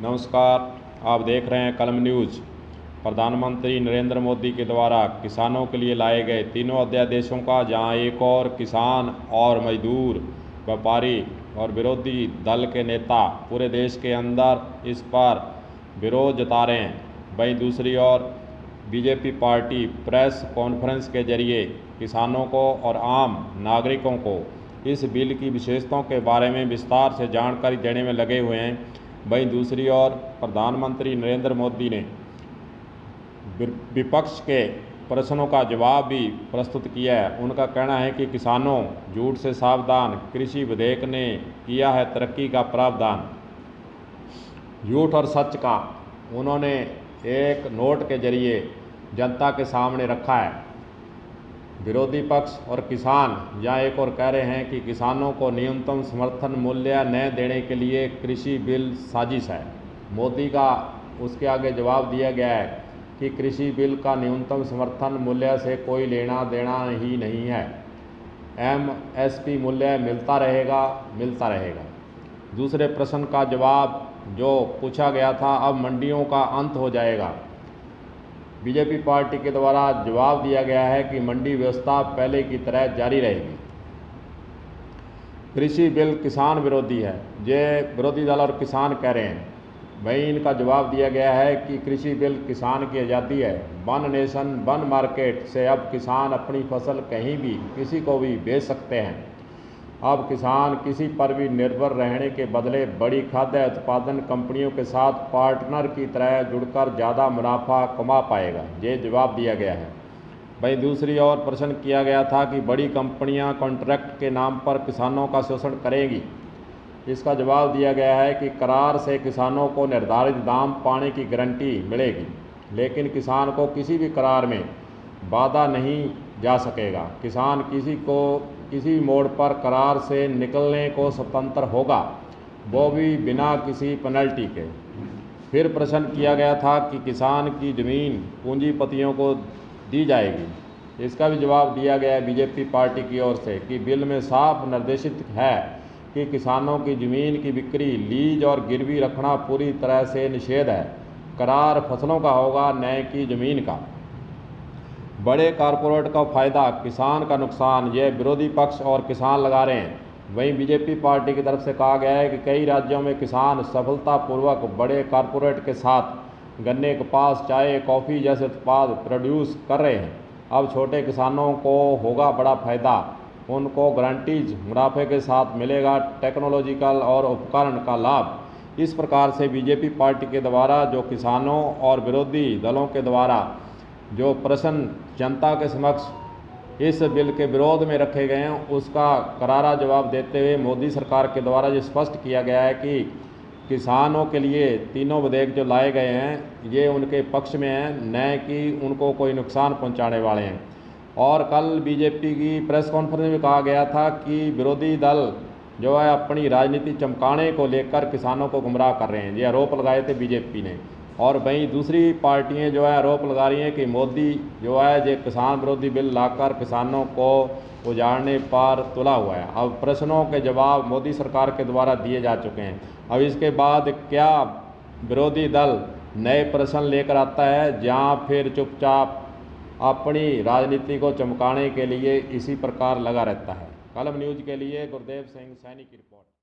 नमस्कार, आप देख रहे हैं कलम न्यूज़। प्रधानमंत्री नरेंद्र मोदी के द्वारा किसानों के लिए लाए गए तीनों अध्यादेशों का जहां एक और किसान और मजदूर, व्यापारी और विरोधी दल के नेता पूरे देश के अंदर इस पर विरोध जता रहे हैं, वहीं दूसरी ओर बीजेपी पार्टी प्रेस कॉन्फ्रेंस के जरिए किसानों को और आम नागरिकों को इस बिल की विशेषताओं के बारे में विस्तार से जानकारी देने में लगे हुए हैं। वहीं दूसरी ओर प्रधानमंत्री नरेंद्र मोदी ने विपक्ष के प्रश्नों का जवाब भी प्रस्तुत किया है। उनका कहना है कि किसानों झूठ से सावधान, कृषि विधेयक ने किया है तरक्की का प्रावधान। झूठ और सच का उन्होंने एक नोट के जरिए जनता के सामने रखा है। विरोधी पक्ष और किसान यहाँ एक और कह रहे हैं कि किसानों को न्यूनतम समर्थन मूल्य न देने के लिए कृषि बिल साजिश है। मोदी का उसके आगे जवाब दिया गया है कि कृषि बिल का न्यूनतम समर्थन मूल्य से कोई लेना देना ही नहीं है। MSP मूल्य मिलता रहेगा। दूसरे प्रश्न का जवाब जो पूछा गया था, अब मंडियों का अंत हो जाएगा। बीजेपी पार्टी के द्वारा जवाब दिया गया है कि मंडी व्यवस्था पहले की तरह जारी रहेगी। कृषि बिल किसान विरोधी है, ये विरोधी दल और किसान कह रहे हैं। वहीं इनका जवाब दिया गया है कि कृषि बिल किसान की आज़ादी है। वन नेशन वन मार्केट से अब किसान अपनी फसल कहीं भी किसी को भी बेच सकते हैं। अब किसान किसी पर भी निर्भर रहने के बदले बड़ी खाद्य उत्पादन कंपनियों के साथ पार्टनर की तरह जुड़कर ज़्यादा मुनाफा कमा पाएगा, ये जवाब दिया गया है। वहीं दूसरी ओर प्रश्न किया गया था कि बड़ी कंपनियां कॉन्ट्रैक्ट के नाम पर किसानों का शोषण करेंगी। इसका जवाब दिया गया है कि करार से किसानों को निर्धारित दाम पाने की गारंटी मिलेगी, लेकिन किसान को किसी भी करार में बाधा नहीं जा सकेगा। किसान किसी मोड़ पर करार से निकलने को स्वतंत्र होगा, वो भी बिना किसी पेनल्टी के। फिर प्रश्न किया गया था कि किसान की ज़मीन पूंजीपतियों को दी जाएगी। इसका भी जवाब दिया गया है बीजेपी पार्टी की ओर से कि बिल में साफ निर्देशित है कि किसानों की ज़मीन की बिक्री, लीज और गिरवी रखना पूरी तरह से निषेध है। करार फसलों का होगा, न कि ज़मीन का। बड़े कारपोरेट का फ़ायदा, किसान का नुकसान, यह विरोधी पक्ष और किसान लगा रहे हैं। वहीं बीजेपी पार्टी की तरफ से कहा गया है कि कई राज्यों में किसान सफलतापूर्वक बड़े कारपोरेट के साथ गन्ने, कपास, चाय, कॉफ़ी जैसे उत्पाद प्रोड्यूस कर रहे हैं। अब छोटे किसानों को होगा बड़ा फ़ायदा। उनको गारंटीज मुनाफे के साथ मिलेगा टेक्नोलॉजिकल और उपकरण का लाभ। इस प्रकार से बीजेपी पार्टी के द्वारा जो किसानों और विरोधी दलों के द्वारा जो प्रश्न जनता के समक्ष इस बिल के विरोध में रखे गए हैं, उसका करारा जवाब देते हुए मोदी सरकार के द्वारा ये स्पष्ट किया गया है कि किसानों के लिए तीनों विधेयक जो लाए गए हैं ये उनके पक्ष में हैं, न कि उनको कोई नुकसान पहुंचाने वाले हैं। और कल बीजेपी की प्रेस कॉन्फ्रेंस में कहा गया था कि विरोधी दल जो है अपनी राजनीति चमकाने को लेकर किसानों को गुमराह कर रहे हैं, ये आरोप लगाए थे बीजेपी ने। और वहीं दूसरी पार्टियां जो है आरोप लगा रही हैं कि मोदी जो है ये किसान विरोधी बिल लाकर किसानों को उजाड़ने पर तुला हुआ है। अब प्रश्नों के जवाब मोदी सरकार के द्वारा दिए जा चुके हैं। अब इसके बाद क्या विरोधी दल नए प्रश्न लेकर आता है या फिर चुपचाप अपनी राजनीति को चमकाने के लिए इसी प्रकार लगा रहता है। कलम न्यूज़ के लिए गुरदेव सिंह सैनी की रिपोर्ट।